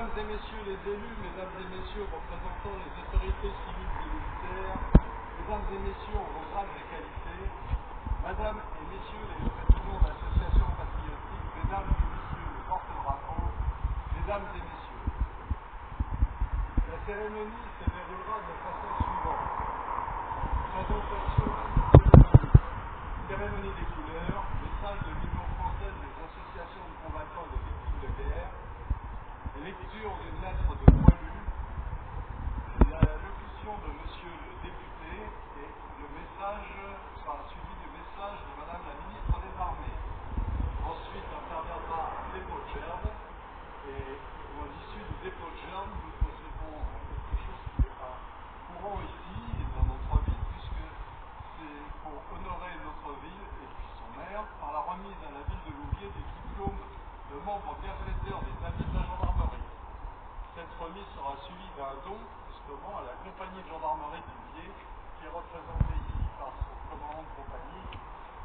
Mesdames et messieurs les élus, mesdames et messieurs représentants les autorités civiles et militaires, mesdames et messieurs en vos grades et qualités, mesdames et messieurs les présidents d'associations patriotiques, mesdames et messieurs les porte-drapeaux, mesdames et messieurs. La cérémonie se déroulera de façon suivante. Présentation cérémonie des couleurs, message de l'Union française des associations de combattants et de victimes de guerre, lecture d'une lettre de Poilu, la locution de monsieur le député et le message sera suivi du message de madame la ministre des Armées. Ensuite interviendra un dépôt de gerbe et à l'issue du dépôt de gerbe, nous procéderons à quelque chose qui n'est pas courant ici dans notre ville, puisque c'est pour honorer notre ville et puis son maire par la remise à la ville de Louviers des diplômes de membres bienfaiteurs des amis de la gendarmerie. Cette remise sera suivie d'un don, justement, à la compagnie de gendarmerie de Louviers, qui est représentée ici par son commandant de compagnie,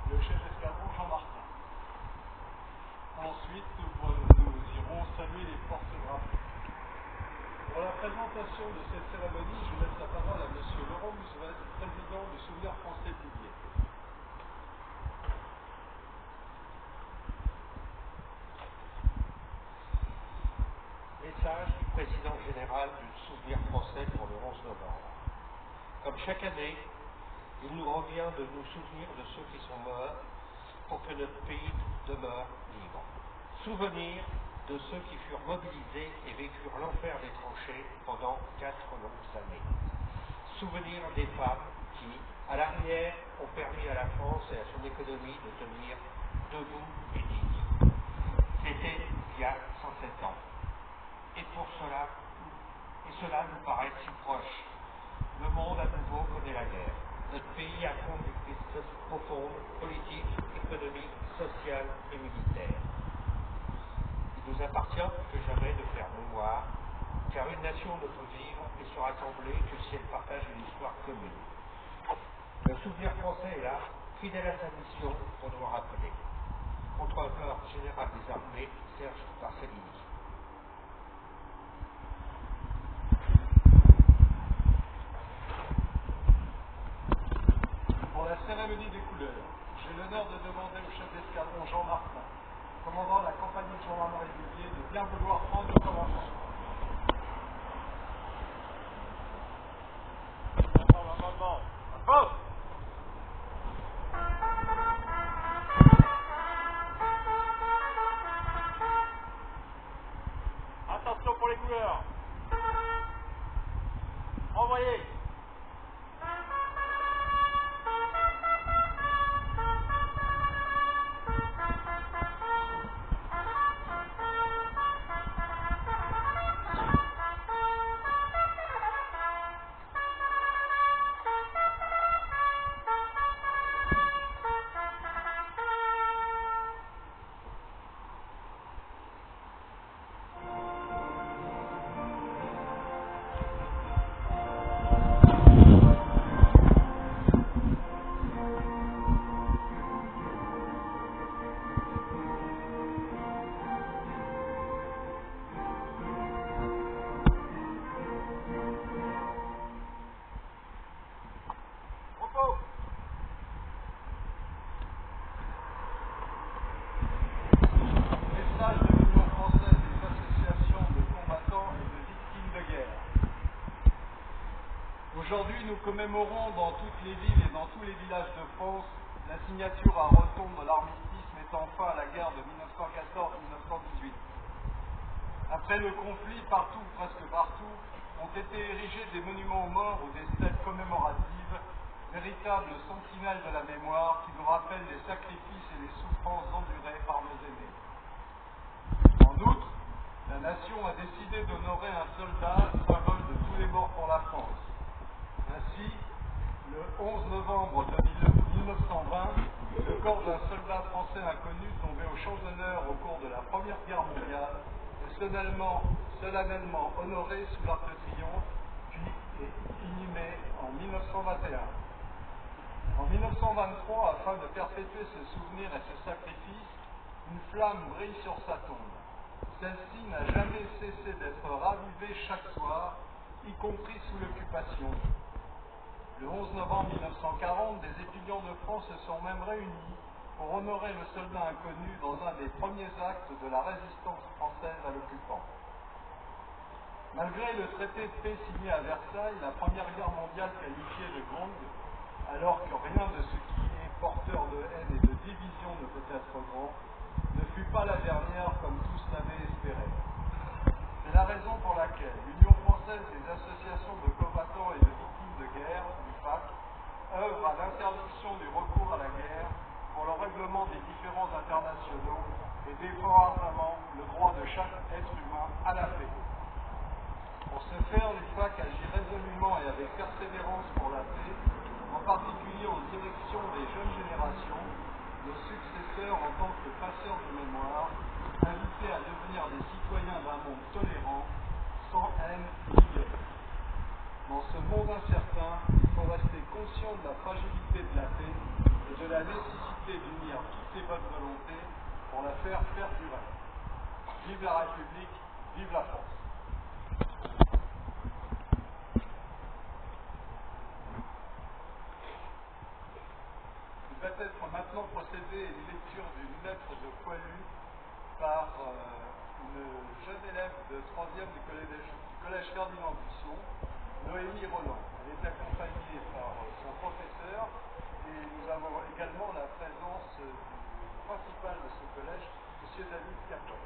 le chef d'escadron Jean Martin. Ensuite, nous irons saluer les porte-drapeaux. Pour la présentation de cette cérémonie, je laisse la parole à M. Laurent Moussevet, président du Souvenir français de Louviers. Message du président général du Souvenir français pour le 11 novembre. Comme chaque année, il nous revient de nous souvenir de ceux qui sont morts pour que notre pays demeure libre. Souvenir de ceux qui furent mobilisés et vécurent l'enfer des tranchées pendant 4 longues années. Souvenir des femmes qui, à l'arrière, ont permis à la France et à son économie de tenir debout et digne. C'était il y a 107 ans. Et cela nous paraît si proche. Le monde à nouveau connaît la guerre. Notre pays affronte des crises profondes, politiques, économiques, sociales et militaires. Il nous appartient plus que jamais de faire mémoire, car une nation ne peut vivre et se rassembler que si elle partage une histoire commune. Le souvenir français est là, fidèle à sa mission, pour nous rappeler. Contrôleur général des armées, Serge Barcellini. Pour la cérémonie des couleurs, j'ai l'honneur de demander au chef d'escadron Jean Martin, commandant la compagnie de gendarmerie de Louviers, de bien vouloir prendre le commandement. Attention pour les couleurs. Envoyez. Message de l'Union française des associations de combattants et de victimes de guerre. Aujourd'hui, nous commémorons dans toutes les villes et dans tous les villages de France la signature à Rotonde de l'armistice mettant fin à la guerre de 1914-1918. Après le conflit, partout, presque partout, ont été érigés des monuments aux morts ou des stèles commémoratives, véritables sentinelles de la mémoire qui nous rappellent les sacrifices et les souffrances endurées par nos aînés. En outre, la nation a décidé d'honorer un soldat, symbole de tous les morts pour la France. Ainsi, le 11 novembre 1920, le corps d'un soldat français inconnu tombé au champ d'honneur au cours de la Première Guerre mondiale est solennellement honoré sous l'Arc de Triomphe, puis est inhumé en 1921. En 1923, afin de perpétuer ce souvenir et ce sacrifice, une flamme brille sur sa tombe. Celle-ci n'a jamais cessé d'être cultivés chaque soir, y compris sous l'occupation. Le 11 novembre 1940, des étudiants de France se sont même réunis pour honorer le soldat inconnu dans un des premiers actes de la résistance française à l'occupant. Malgré le traité de paix signé à Versailles, la Première Guerre mondiale qualifiée de longue, alors que rien de ce qui est porteur de haine et de division ne peut être grand, ne fut pas la dernière comme tous l'avaient espéré. C'est la raison pour laquelle l'Union française des associations de combattants et de victimes de guerre, l'UFAC, œuvre à l'interdiction du recours à la guerre pour le règlement des différends internationaux et défend ardemment le droit de chaque être humain à la paix. Pour ce faire, l'UFAC agit résolument et avec persévérance pour la paix, en particulier en direction des jeunes générations, nos successeurs en tant que passeurs de mémoire, invités à devenir des citoyens d'un monde tolérant, sans haine ni guerre. Dans ce monde incertain, il faut rester conscient de la fragilité de la paix et de la nécessité d'unir toutes les bonnes volontés pour la faire perdurer. Vive la République, vive la France. Il va être maintenant procédé à une lecture d'une lettre de Poilu par une jeune élève de 3e du collège Ferdinand Buisson, Noémie Roland. Elle est accompagnée par son professeur et nous avons également la présence du principal de ce collège, M. David Capon.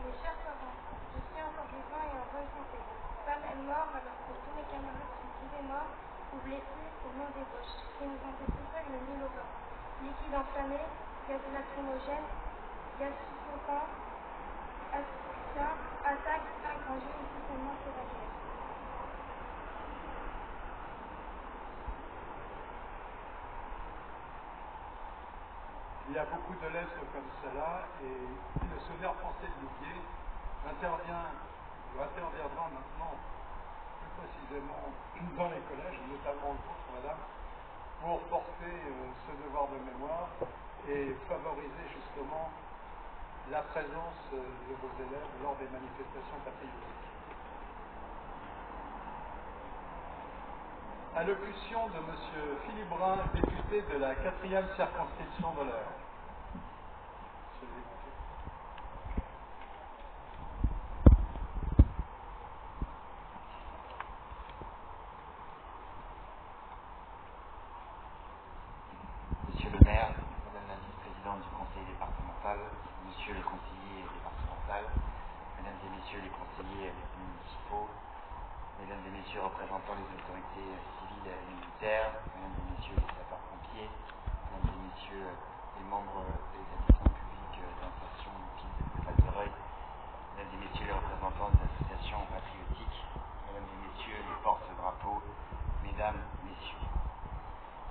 Mes chers parents, je suis encore vivant et en bonne santé. Femme est mort alors que tous mes camarades sont tombés morts ou blessés au nom des Boches, qui nous ont fait souffrir le 1000 novembre. Liquide enflammé, gaz lacrymogène, gaz suffocant, asphyxiant, attaque, agrandie et tout seulement c'est la guerre. Il y a beaucoup de lettres comme cela et le Souvenir français de Louviers interviendra maintenant plus précisément dans les collèges, notamment le vôtre, madame, pour porter ce devoir de mémoire et favoriser justement la présence de vos élèves lors des manifestations patriotiques. Allocution de M. Philippe Brun, député de la 4e circonscription de l'Eure. Monsieur le député. Monsieur le maire, madame la vice-présidente du conseil départemental, monsieur le conseiller départemental, mesdames et messieurs les conseillers municipaux, mesdames et messieurs représentants des autorités civiles et militaires, mesdames et messieurs les sapeurs-pompiers, mesdames et messieurs les membres des établissements publics d'insertion de Val-de-Reuil, mesdames et messieurs les représentants des associations patriotiques, mesdames et messieurs les porte-drapeaux, mesdames, messieurs.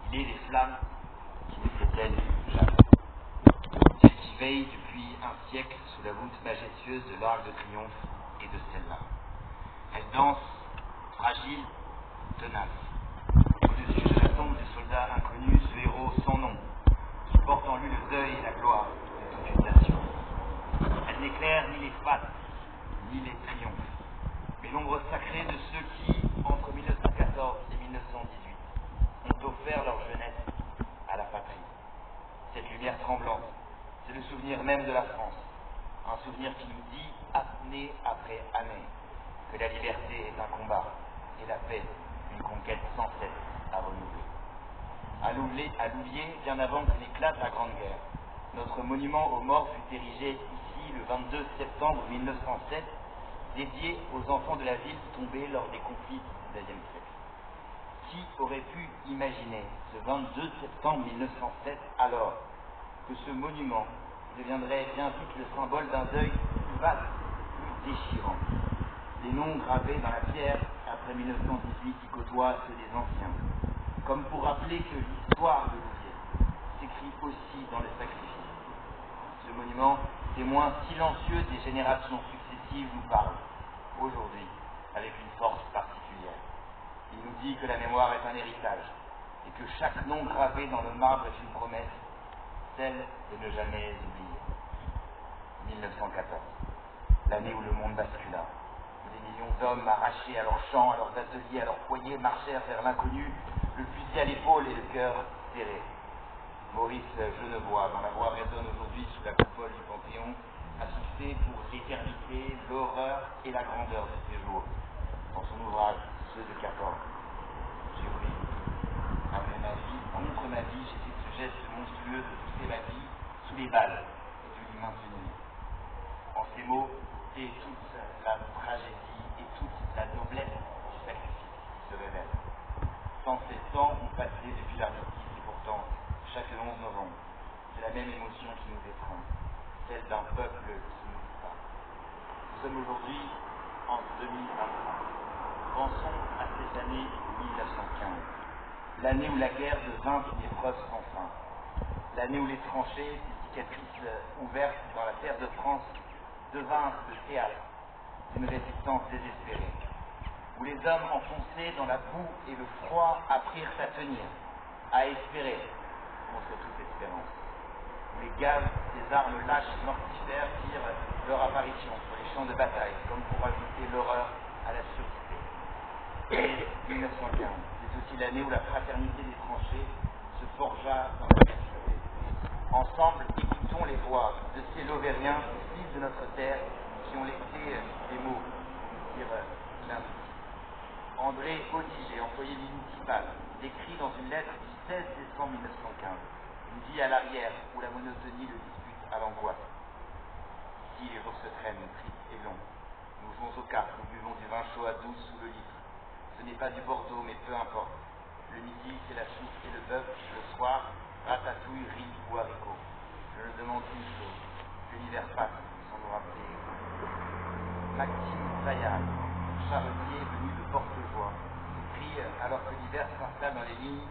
Il est les flammes qui ne s'éteignent jamais. Celles qui veillent depuis un siècle sous la voûte majestueuse de l'Arc de Triomphe et de celle-là. Elles dansent fragile, tenace. Au-dessus de la tombe du soldat inconnu, ce héros sans nom, qui porte en lui le deuil et la gloire de toute une nation. Elle n'éclaire ni les fates, ni les triomphes, mais l'ombre sacrée de ceux qui, entre 1914 et 1918, ont offert leur jeunesse à la patrie. Cette lumière tremblante, c'est le souvenir même de la France, un souvenir qui nous dit, année après année, que la liberté est un combat et la paix une conquête sans cesse à renouveler. À Louviers, bien avant que n'éclate la Grande Guerre, notre monument aux morts fut érigé ici le 22 septembre 1907, dédié aux enfants de la ville tombés lors des conflits du XIXe siècle. Qui aurait pu imaginer ce 22 septembre 1907 alors que ce monument deviendrait bien vite le symbole d'un deuil plus vaste, plus déchirant. Des noms gravés dans la pierre après 1918 qui côtoient ceux des anciens, comme pour rappeler que l'histoire de Louviers s'écrit aussi dans le sacrifice. Ce monument, témoin silencieux des générations successives, nous parle aujourd'hui avec une force particulière. Il nous dit que la mémoire est un héritage et que chaque nom gravé dans le marbre est une promesse, celle de ne jamais oublier. 1914, l'année où le monde bascula, où des millions d'hommes arrachés à leurs champs, à leurs ateliers, à leurs foyers, marchèrent vers l'inconnu, le fusil à l'épaule et le cœur serré. Maurice Genevoix, dont la voix résonne aujourd'hui sous la coupole du Panthéon, a fixé pour l'éternité l'horreur et la grandeur de ces jours. Dans son ouvrage Ceux de 14, j'ai obéi. Après ma vie, contre ma vie, j'ai fait ce geste monstrueux de pousser ma vie sous les balles et de l'y maintenir. En ces mots, c'est toute la tragédie et toute la noblesse du sacrifice qui se révèle. 107 ans ont passé depuis l'armistice et pourtant, chaque 11 novembre, c'est la même émotion qui nous étreint, celle d'un peuple qui n'oublie pas. Nous sommes aujourd'hui en 2023. Pensons à cette année 1915, l'année où la guerre devint une épreuve sans fin, l'année où les tranchées, ces cicatrices ouvertes dans la terre de France, devinrent le théâtre d'une résistance désespérée, où les hommes enfoncés dans la boue et le froid apprirent à tenir, à espérer contre toute espérance, où les gaz des armes lâches et mortifères firent leur apparition sur les champs de bataille, comme pour ajouter l'horreur à la surdité. Et 1915, c'est aussi l'année où la fraternité des tranchées se forgea dans la captivité. Ensemble, écoutons les voix de ces Lovériens, fils de notre terre, qui ont laissé des mots pour dire l'injustice. André Audiger, employé municipal, décrit dans une lettre du 16 décembre 1915 une vie à l'arrière où la monotonie le dispute à l'angoisse. Ici, les jours se traînent, tristes et longs. Nous jouons aux cartes, nous buvons du vin chaud à 12 sous le litre. Ce n'est pas du Bordeaux, mais peu importe. Le midi, c'est la soupe et le bœuf. Le soir, ratatouille, riz ou haricots. Je ne demande qu'une chose, que l'hiver passe sans nous rappeler. Maxime Zaillard, charretier venu de Porte-Joie, écrit alors que l'hiver s'installe dans les lignes.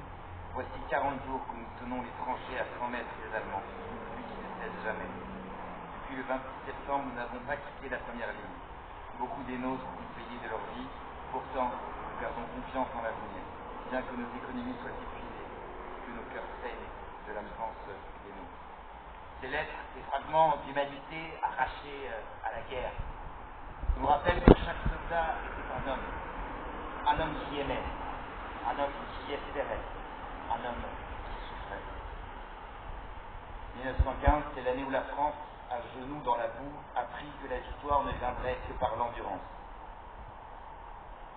Voici 40 jours que nous tenons les tranchées à 100 mètres des Allemands, celui qui ne cesse jamais. Depuis le 26 septembre, nous n'avons pas quitté la première ligne. Beaucoup des nôtres ont payé de leur vie. Pourtant, nous gardons confiance en l'avenir, bien que nos économies soient épuisées, que nos cœurs saignent de la défense des nôtres. Ces lettres, ces fragments d'humanité arrachés à la guerre, nous rappellent que chaque soldat était un homme qui aimait, un homme qui espérait, un homme qui souffrait. 1915, c'est l'année où la France, à genoux dans la boue, apprit que la victoire ne viendrait que par l'endurance.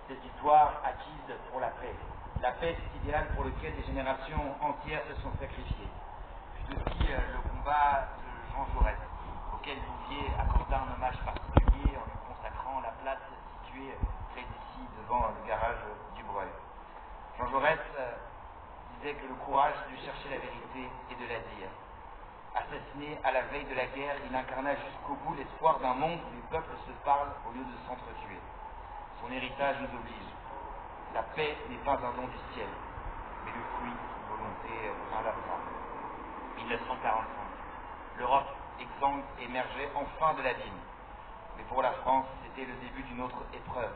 Cette victoire acquise pour la paix. La paix, c'est idéal pour lequel des générations entières se sont sacrifiées. Puis aussi le combat de Jean Jaurès, auquel Bouvier accorda un hommage particulier en lui consacrant la place située près d'ici, devant le garage du Breuil. Jean Jaurès disait que le courage de chercher la vérité et de la dire. Assassiné à la veille de la guerre, il incarna jusqu'au bout l'espoir d'un monde où les peuples se parlent au lieu de s'entretuer. Son héritage nous oblige. La paix n'est pas un don du ciel, mais le fruit d'une volonté inlassable. 1945. L'Europe exsangue émergeait enfin de l'abîme. Mais pour la France, c'était le début d'une autre épreuve,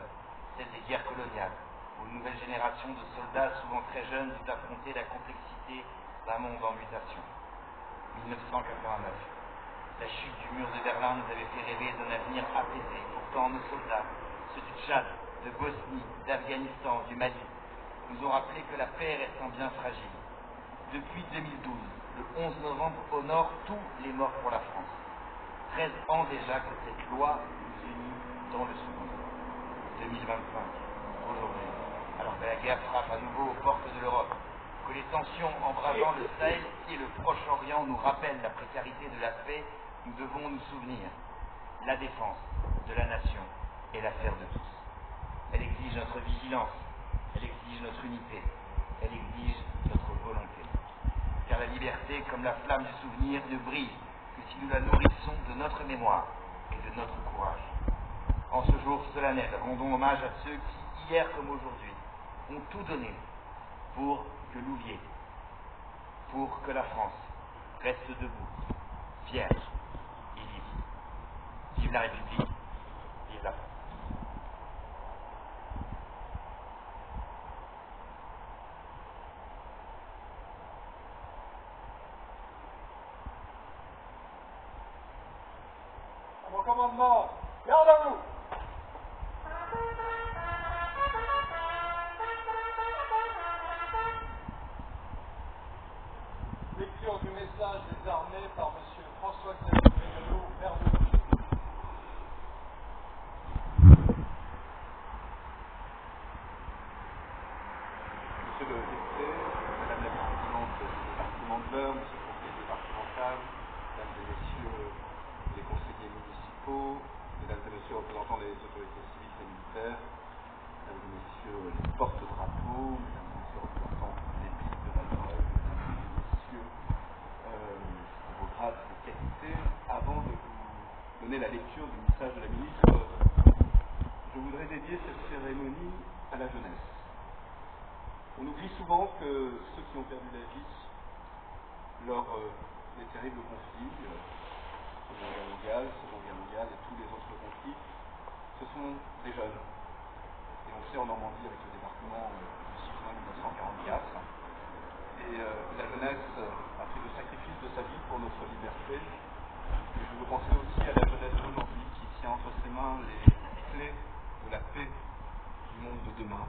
celle des guerres coloniales, où une nouvelle génération de soldats, souvent très jeunes, dut affronter la complexité d'un monde en mutation. 1989. La chute du mur de Berlin nous avait fait rêver d'un avenir apaisé. Pourtant, nos soldats, ceux du Tchad, de Bosnie, d'Afghanistan, du Mali, nous ont rappelé que la paix reste un bien fragile. Depuis 2012, le 11 novembre honore tous les morts pour la France. 13 ans déjà que cette loi nous unit dans le souvenir. 2025, aujourd'hui, alors que la guerre frappe à nouveau aux portes de l'Europe, que les tensions embrassant le Sahel et le Proche-Orient nous rappellent la précarité de la paix, nous devons nous souvenir. La défense de la nation est l'affaire de tous. Elle exige notre vigilance, elle exige notre unité, elle exige notre volonté. Car la liberté, comme la flamme du souvenir, ne brille que si nous la nourrissons de notre mémoire et de notre courage. En ce jour solennel, rendons hommage à ceux qui, hier comme aujourd'hui, ont tout donné pour que Louviers, pour que la France reste debout, fière et libre. Vive la République, vive la France. commandement, garde à vous. Lecture du message des armées par M. François-Xavier Bellot, maire de Lille. Monsieur le député, Madame la présidente du département de l'Eure, Monsieur le conseiller départemental, Mesdames et Messieurs les conseillers municipaux, Mesdames et Messieurs les représentants des autorités civiques et militaires, Mesdames et Messieurs les porte-drapeaux, Mesdames et Messieurs les représentants des pays de la Lorraine, Mesdames et Messieurs vos grades de qualité, avant de vous donner la lecture du message de la ministre, je voudrais dédier cette cérémonie à la jeunesse. On oublie souvent que ceux qui ont perdu la vie lors des terribles conflits, Première Guerre mondiale, Seconde Guerre mondiale et tous les autres conflits, ce sont des jeunes. Et on sait en Normandie avec le débarquement du 6 juin 1944. Et la jeunesse a fait le sacrifice de sa vie pour notre liberté. Et je veux penser aussi à la jeunesse d'aujourd'hui qui tient entre ses mains les clés de la paix du monde de demain.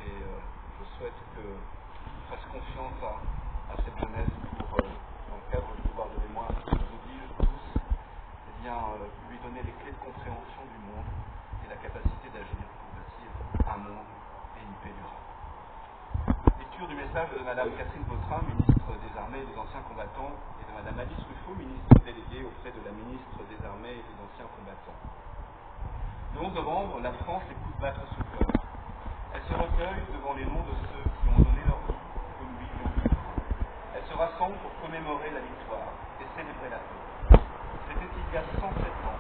Et je souhaite qu'on fasse confiance à cette jeunesse pour, dans le cadre du devoir de mémoire qui nous oblige tous, lui donner les clés de compréhension du monde et la capacité d'agir pour bâtir un monde et une paix durable. Lecture du message de Madame Catherine Vautrin, ministre des Armées et des Anciens Combattants, et de Madame Alice Ruffo, ministre déléguée auprès de la ministre des Armées et des Anciens Combattants. Le 11 novembre, la France écoute battre ce cœur. Elle se recueille devant les noms de ceux qui ont donné leur vie pour que nous vivions. Elle se rassemble pour commémorer la victoire et célébrer la paix. C'était il y a 107 ans.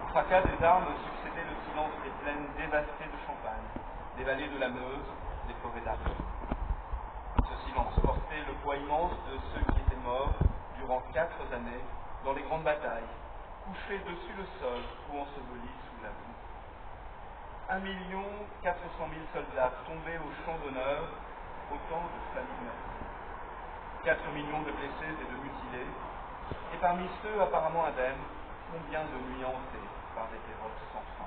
Au fracas des armes succédait le silence des plaines dévastées de Champagne, des vallées de la Meuse, des forêts d'Argonne. Ce silence portait le poids immense de ceux qui étaient morts durant 4 années dans les grandes batailles, couchés dessus le sol ou ensevelis sous la boue. 1 400 000 soldats tombés au champ d'honneur, autant de familles meurtries. 4 millions de blessés et de mutilés, et parmi ceux apparemment indemnes, combien de nuits hantées par des déroutes sans fin.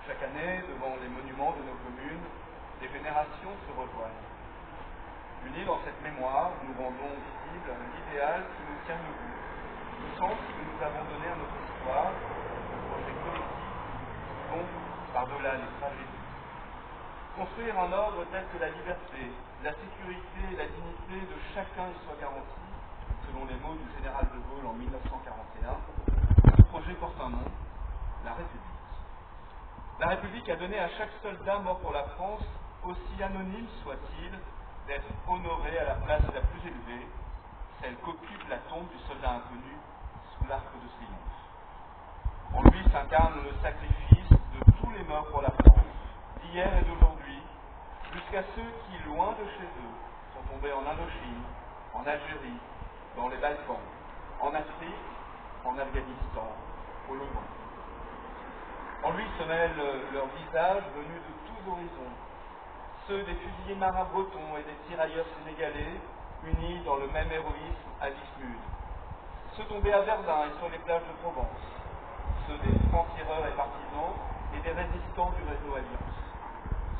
Chaque année, devant les monuments de nos communes, les générations se rejoignent. Unis dans cette mémoire, nous rendons visible l'idéal qui nous tient debout, le sens que nous avons donné à notre histoire, le projet collectif dont par-delà les tragédies. Construire un ordre tel que la liberté, la sécurité et la dignité de chacun y soient garanties, selon les mots du général de Gaulle en 1941, ce projet porte un nom, la République. La République a donné à chaque soldat mort pour la France, aussi anonyme soit-il, d'être honoré à la place la plus élevée, celle qu'occupe la tombe du soldat inconnu sous l'arc de triomphe. En lui s'incarne le sacrifice de tous les morts pour la France, d'hier et d'aujourd'hui, jusqu'à ceux qui, loin de chez eux, sont tombés en Indochine, en Algérie, dans les Balkans, en Afrique, en Afghanistan, au Liban. En lui se mêlent leurs visages venus de tous horizons, ceux des fusiliers marins bretons et des tirailleurs sénégalais, unis dans le même héroïsme à Dixmude, ceux tombés à Verdun et sur les plages de Provence, ceux des francs-tireurs et partisans et des résistants du réseau Alliance,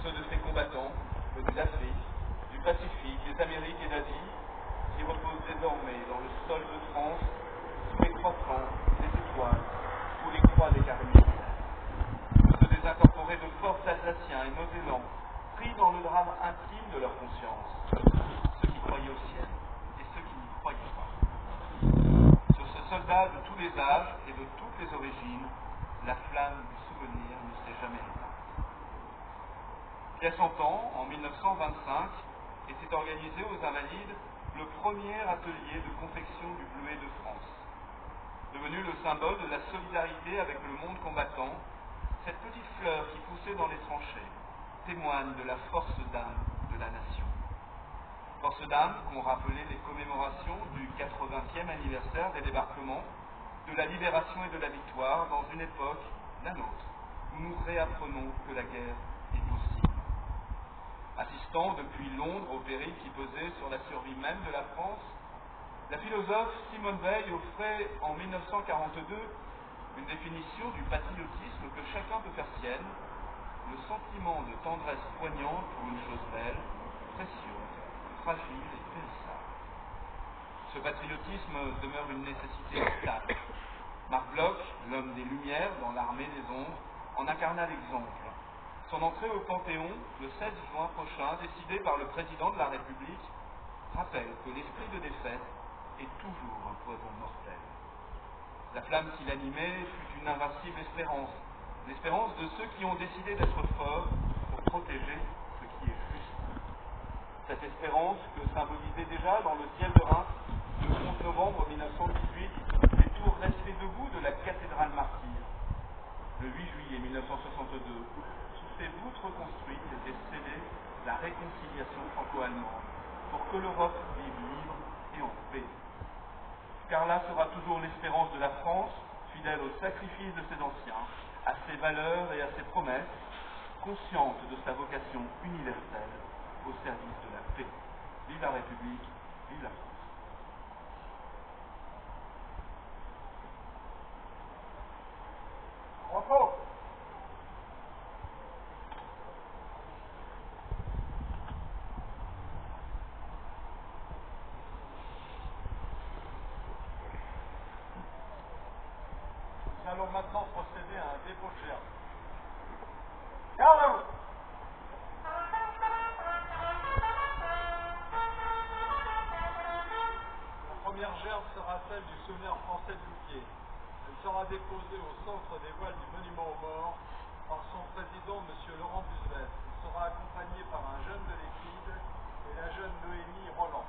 ceux de ces combattants venus d'Afrique, du Pacifique, des Amériques et d'Asie, qui reposent désormais dans le sol de France, sous les croissants, les étoiles, ou les croix des carrés militaires, ceux des incorporés de force alsaciens et mosellans, pris dans le drame intime de leur conscience, ceux qui croyaient au ciel et ceux qui n'y croyaient pas. Sur ce soldat de tous les âges et de toutes les origines, la flamme du souvenir ne s'est jamais éteinte. Il y a 100 ans, en 1925, était organisé aux Invalides le premier atelier de confection du bleuet de France. Devenu le symbole de la solidarité avec le monde combattant, cette petite fleur qui poussait dans les tranchées témoigne de la force d'âme de la nation. Force d'âme qu'ont rappelé les commémorations du 80e anniversaire des débarquements, de la libération et de la victoire dans une époque, la nôtre, où nous réapprenons que la guerre est possible. Assistant depuis Londres au péril qui pesait sur la survie même de la France, la philosophe Simone Veil offrait en 1942 une définition du patriotisme que chacun peut faire sienne, le sentiment de tendresse poignante pour une chose belle, précieuse, fragile et périssable. Ce patriotisme demeure une nécessité vitale. Marc Bloch, l'homme des Lumières dans l'armée des ombres, en incarna l'exemple. Son entrée au Panthéon, le 16 juin prochain, décidée par le président de la République, rappelle que l'esprit de défaite est toujours un poison mortel. La flamme qui l'animait fut une invincible espérance, l'espérance de ceux qui ont décidé d'être forts pour protéger ce qui est juste. Cette espérance que symbolisait déjà dans le ciel de Reims, le 11 novembre 1918, les tours restées debout de la cathédrale martyre. Le 8 juillet 1962, sous ces voûtes reconstruites était scellée la réconciliation franco-allemande pour que l'Europe vive libre et en paix. Car là sera toujours l'espérance de la France, fidèle au sacrifice de ses anciens, à ses valeurs et à ses promesses, consciente de sa vocation universelle au service de la paix. Vive la République, vive la France. Repos. Nous allons maintenant procéder à un dépôt de gerbe. Garde-vous. La première gerbe sera celle du souvenir français de Loupier. Elle sera déposée au centre des voiles du monument aux morts par son président, M. Laurent Busbel. Il sera accompagné par un jeune de l'Église et la jeune Noémie Roland.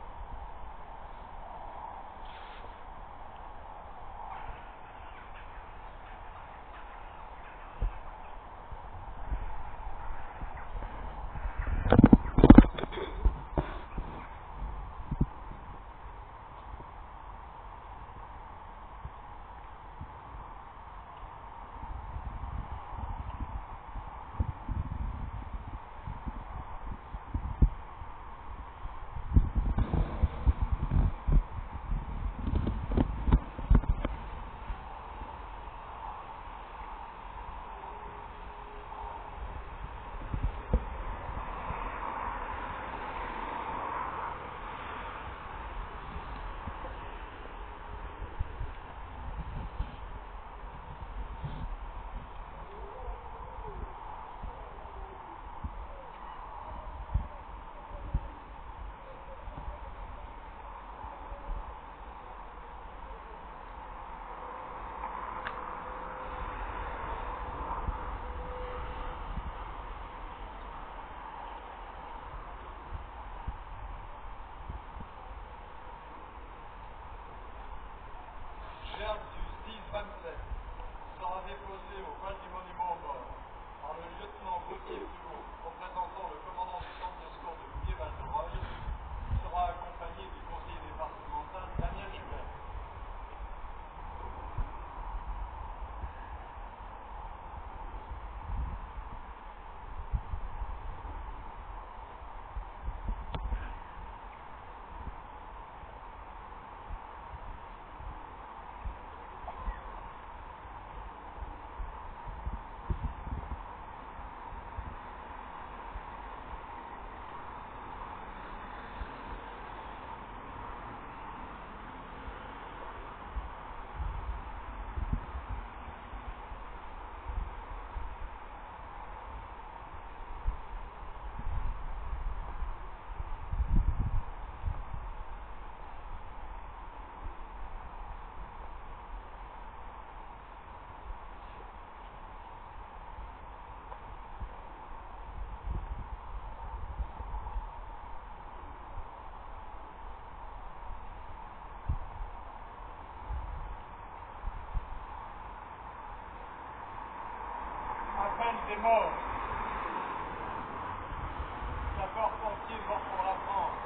Gerbe du 10-27 sera déposée au voile du monument aux morts par le lieutenant Gauthier Fluot, représentant le commandant du centre de secours de Louviers-Val-de-Reuil, qui sera accompagné du conseiller départemental Daniel Schubert. Appel des morts. Sapeurs-pompiers morts pour la France.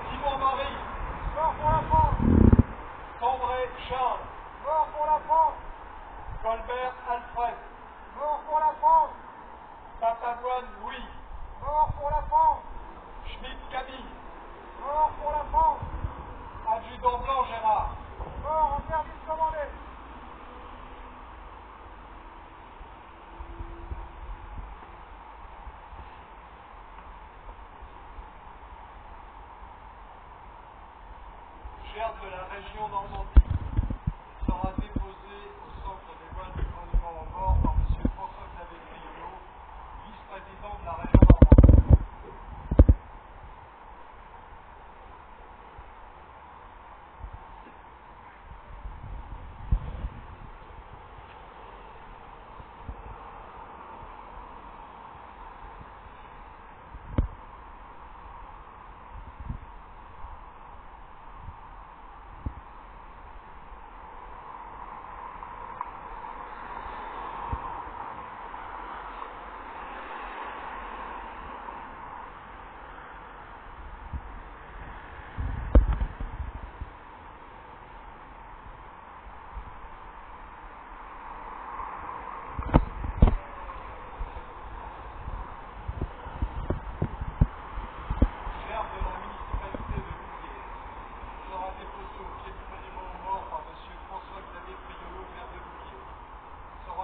Simon Marie, mort pour la France. Cambrai Charles, mort pour la France. Colbert Alfred, mort pour la France. Papavoine Louis, mort pour la France. Schmitt Camille, mort pour la France. Adjudant Blanc Gérard, mort en service commandé. gerbe de la région Normandie sera déposé au centre des vols du monument aux morts par M. François-Xavier Criollo, vice-président de la région Normandie.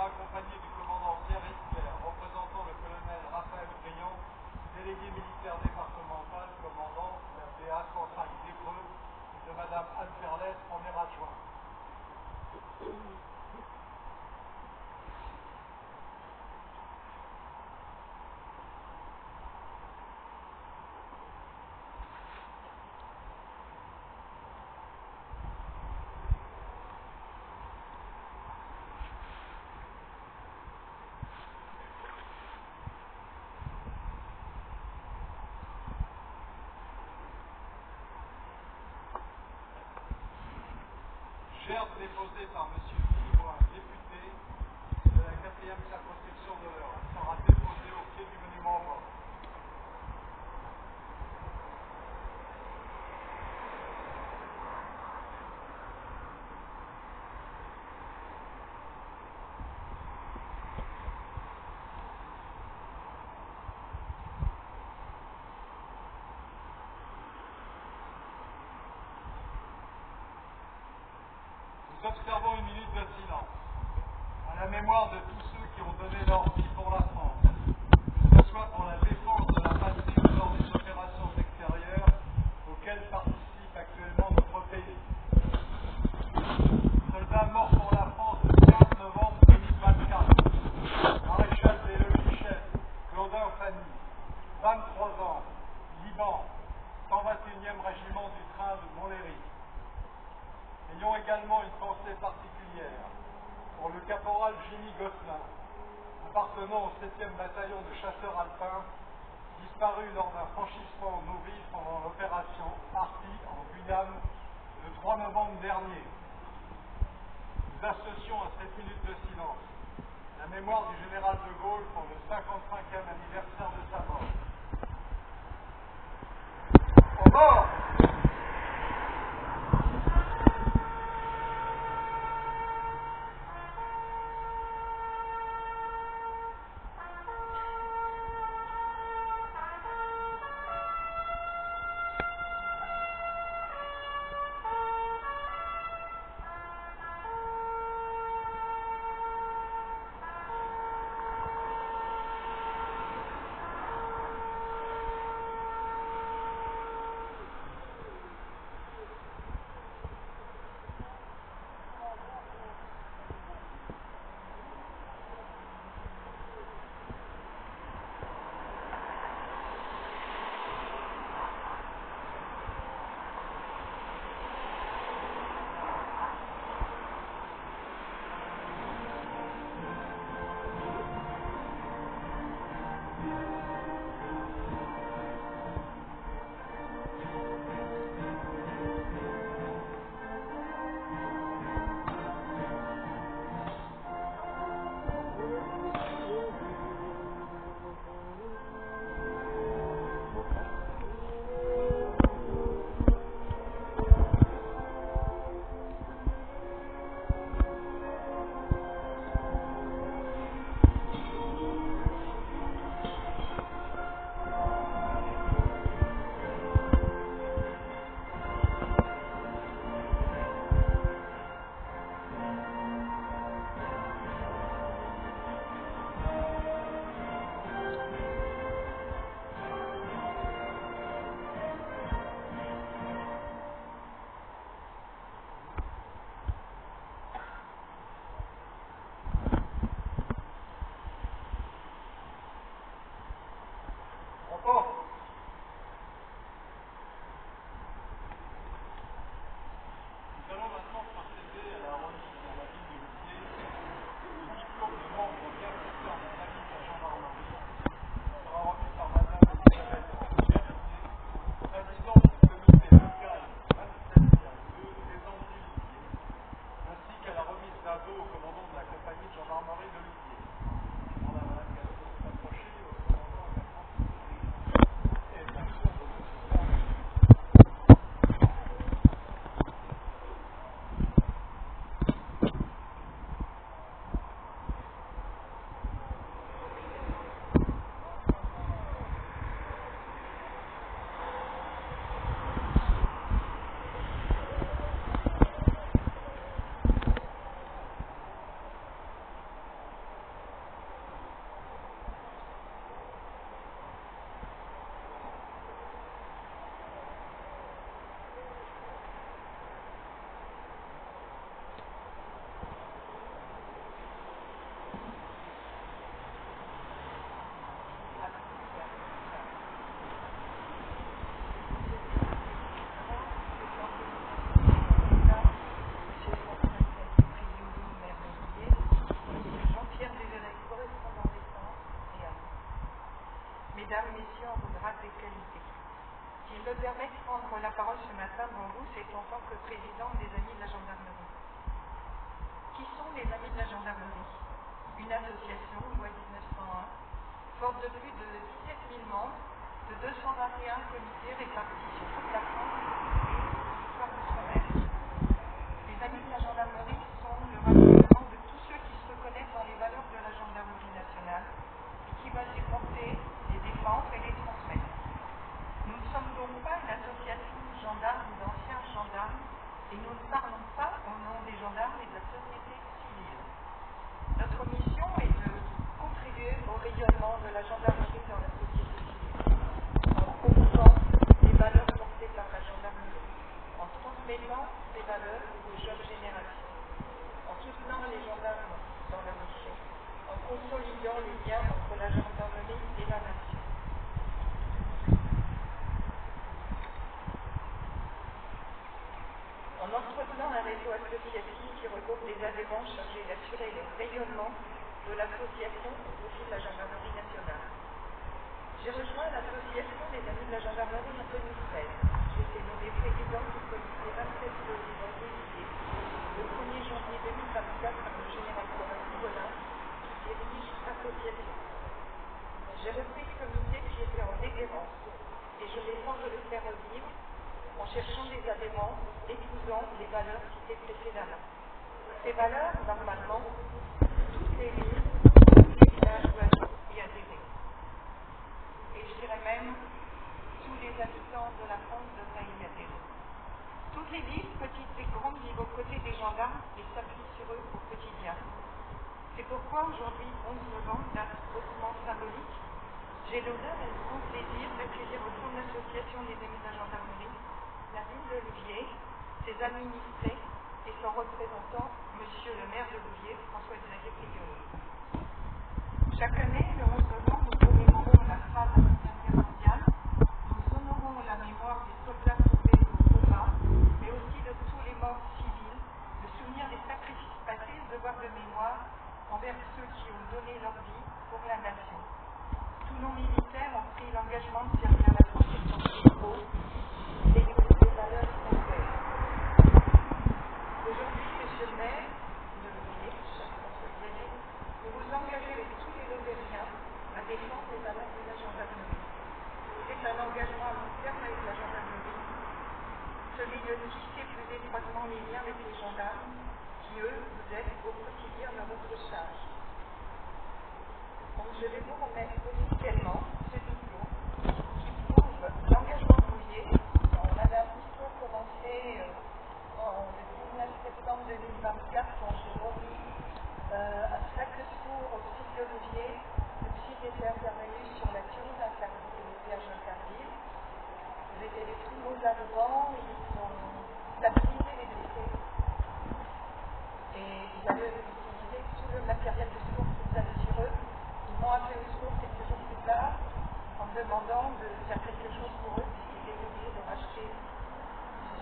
Accompagné du commandant Pierre Hitler, représentant le colonel Raphaël Briand, délégué militaire départemental, commandant la BA 105 d'Évreux, de Madame Anne Perlès, première adjointe. Gerbe déposée par M. Philippe, député de la 4e circonscription de l'Eure. Elle sera déposée au pied du monument aux morts. Nous observons une minute de silence à la mémoire de tous ceux qui ont donné leur vie pour la France, que ce soit pour la défense de la patrie ou lors des opérations extérieures auxquelles participe actuellement notre pays. Soldats morts pour la France le 15 novembre 2024. Maréchal Belleux-Michel, Claudin Fanny, 23 ans, Liban, 121e régiment du train de Montlhéry. Ayons également une pensée particulière pour le caporal Jimmy Gosselin, appartenant au 7e bataillon de chasseurs alpins, disparu lors d'un franchissement au novice pendant l'opération Arty en Guyane le 3 novembre dernier. Nous associons à cette minute de silence la mémoire du général de Gaulle pour le 55e anniversaire de sa mort. Aux morts! association, loi 1901, forte de plus de 17 000 membres, de 221 comités répartis sur toute la France et sur l'outre-mer. Les Amis de la gendarmerie sont le rassemblement de tous ceux qui se reconnaissent dans les valeurs de la gendarmerie nationale et qui veulent les porter, les défendre et les transmettre. Nous ne sommes donc pas une association de gendarmes ou d'anciens gendarmes et nous ne parlons pas au nom des gendarmes et de la société civile. Notre mission est de contribuer au rayonnement de la gendarmerie dans la société civile, en promouvant les valeurs portées par la gendarmerie, en transmettant ces valeurs aux jeunes générations, en soutenant les gendarmes dans leur mission, en consolidant les liens entre la gendarmerie et la nation. En entretenant un réseau associatif qui regroupe des adhérents chargés d'assurer le rayonnement de l'association au profit de la gendarmerie nationale. J'ai rejoint l'association des Amis de la gendarmerie en 2013. J'ai été nommée présidente du comité 27 de l'Olivier le 1er janvier 2024 par le général Corin Golin qui dirige l'association. J'ai repris ce comité qui était en déshérence et je m'efforce de le faire revivre en cherchant des adhérents épousant les valeurs citées précédemment. Ces valeurs, normalement, toutes les villes, tous les villages doivent y adhérer. Et je dirais même, tous les habitants de la France devraient y adhérer. Toutes les villes, petites et grandes, vivent aux côtés des gendarmes et s'appuient sur eux au quotidien. C'est pourquoi aujourd'hui, 11 novembre, date hautement symbolique, j'ai l'honneur et le grand plaisir d'accueillir au sein de l'association des Amis de la gendarmerie la ville de Louviers, ses administrés et son représentant, monsieur le maire de Louviers, François-Xavier Priori. Chaque année, le 11 novembre, nous commémorons la fin de la Première Guerre mondiale, nous honorons la mémoire des soldats tombés au combat, mais aussi de tous les morts civils, le souvenir des sacrifices passés, le devoir de mémoire envers ceux qui ont donné leur vie pour la nation. Tous nos militaires ont pris l'engagement de servir la France et son héros, et des valeurs françaises. Aujourd'hui, monsieur le maire de Louviers, cher François-Xavier, vous vous engagez avec tous les Lozériens à défendre les valeurs de la gendarmerie. C'est un engagement à long terme avec la gendarmerie, celui de tisser plus étroitement les liens avec les gendarmes, qui eux, vous êtes au quotidien dans votre charge. Donc je vais vous remettre officiellement ce diplôme qui prouve l'engagement de Louviers. On avait un discours commencé le 19 septembre 2024 quand j'ai remis à Sacré-Cour au site de Louviers, comme si j'étais intervenue sur la tuerie d'Incarville, le vierge d'Incarville. Vous étiez les primos arrivants, ils ont stabilisé les blessés et ils avaient utilisé tout le matériel de secours qu'ils avaient sur eux. Ils m'ont appelé au secours quelques jours plus tard en me demandant de faire quelque chose pour eux s'ils étaient obligés de racheter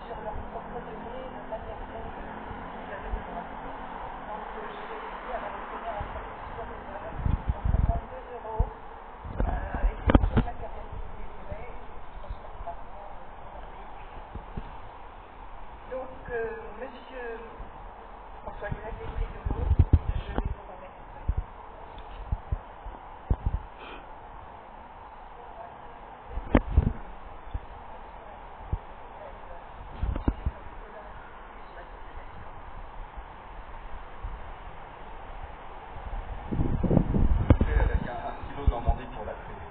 sur leur propre donnée le matériel qu'ils avaient besoin. Donc j'ai réussi à leur obtenir un service fournisseur en prenant 2 € avec tout le matériel qu'ils désiraient et qu'ils transportent par an dans leur pays. Donc monsieur François-Xavier Priori, je vais vous remettre. Avec un stylo Normandie pour la créer.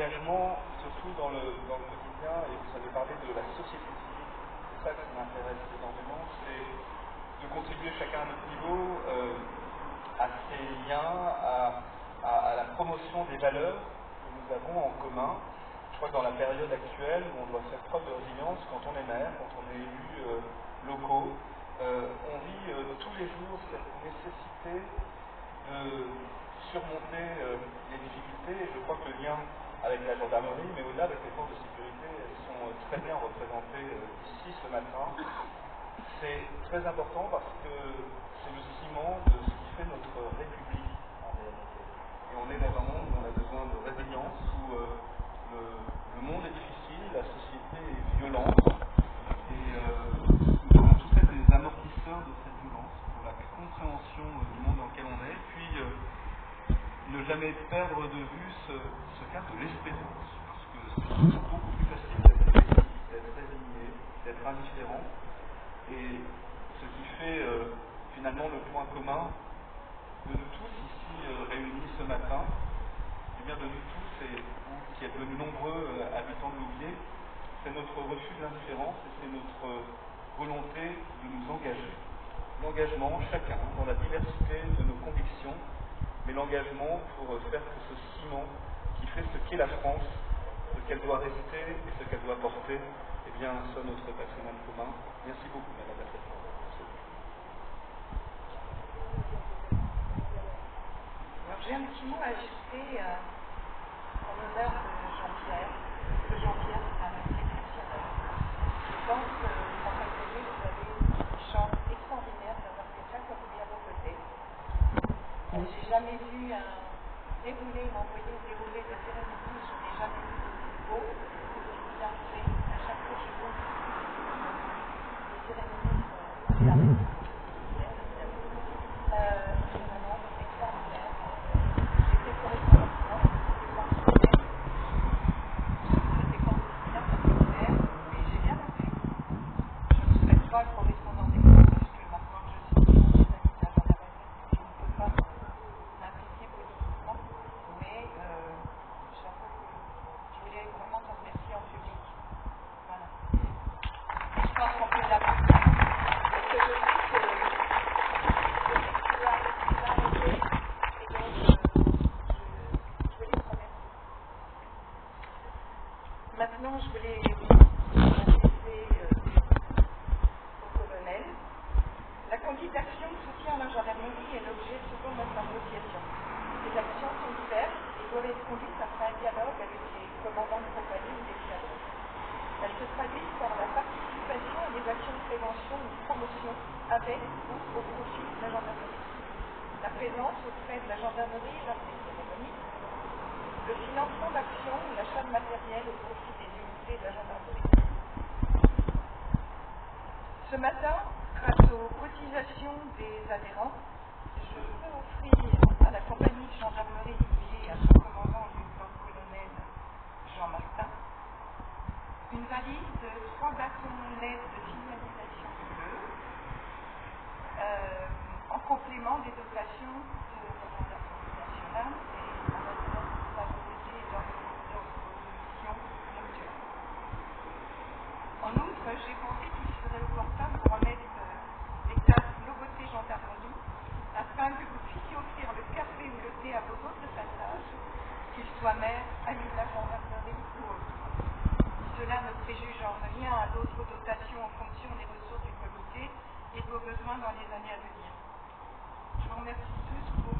l'engagement, surtout dans le quotidien, et vous avez parlé de la société civile, c'est ça qui m'intéresse énormément, c'est de contribuer chacun à notre niveau à ces liens, à la promotion des valeurs que nous avons en commun. Je crois que dans la période actuelle où on doit faire preuve de résilience, quand on est maire, quand on est élu locaux, on vit tous les jours cette nécessité de surmonter les difficultés, et je crois que le lien avec la gendarmerie, mais au-delà avec les forces de sécurité, elles sont très bien représentées ici ce matin. C'est très important parce que c'est le ciment de ce qui fait notre République en réalité. Et on est dans un monde où on a besoin de résilience, où le monde est difficile, la société est violente, et nous devons tous être des amortisseurs de cette violence pour la compréhension du monde dans lequel on est, puis ne jamais perdre de vue ce cap de l'espérance, parce que c'est beaucoup plus facile d'être dépressif, d'être résigné, d'être indifférent, et ce qui fait finalement le point commun de nous tous ici réunis ce matin, et bien de nous tous et vous qui êtes venus nombreux habitants de Louviers, c'est notre refus de l'indifférence et c'est notre volonté de nous engager. L'engagement, chacun, dans la diversité de nos convictions, mais l'engagement pour faire que ce ciment qui fait ce qu'est la France, ce qu'elle doit rester et ce qu'elle doit porter, eh bien, soit notre patrimoine commun. Merci beaucoup, Madame la Présidente. Alors, j'ai un petit mot à ajouter en l'honneur de Jean-Pierre. Que Jean-Pierre est un assez exceptionnel. Je pense que, François Xavier, vous avez une chance extraordinaire d'avoir quelqu'un comme lui à vos côtés. J'ai jamais vu un déroulé, m'envoyer au déroulé de cérémonie, je n'ai jamais vu aussi beau, aussi bien fait. À chaque fois que je vois les cérémonies sont bien. C'est vraiment extraordinaire. J'étais pour être c'était candidat partenaire, et j'ai bien appris. Je ne souhaite pas le correspondant des comptes, puisque maintenant que je suis des amis de la gendarmerie, je ne peux pas m'impliquer politiquement, mais j'avoue que je voulais vraiment t'en remercier en public. Voilà. Je pense qu'on peut l'applaudir. Parce que je sais que tu vas arriver, et donc je voulais te remercier. Maintenant, je voulais m'adresser au colonel. La conduite d'action de soutien à la gendarmerie est l'objet souvent de notre association. Ces actions sont diverses et doivent être conduites après un dialogue avec les commandants de compagnie ou des escadrons. Elles se traduisent par la participation à des actions de prévention ou de promotion avec ou au profit de la gendarmerie. La présence auprès de la gendarmerie lors des cérémonies, le financement d'actions ou l'achat de matériel au profit des unités de la gendarmerie. Ce matin, grâce aux cotisations des adhérents, je peux offrir à la compagnie de gendarmerie Louviers et à son commandant, le lieutenant-colonel Jean Martin, une valise de 3 bâtons LED de signalisation bleue en complément des dotations de la gendarmerie nationale et en attendant favoriser leur évolution nocturne. En outre, j'ai pensé qu'il serait opportun de remettre les tasses Logoté Gendarmerie afin que vous puissiez offrir le café ou le thé à vos autres passages, qu'ils soient maires, amis de la gendarmerie ou autres. Cela ne préjuge en rien à d'autres dotations en fonction des ressources du comité et de vos besoins dans les années à venir. Je vous remercie tous pour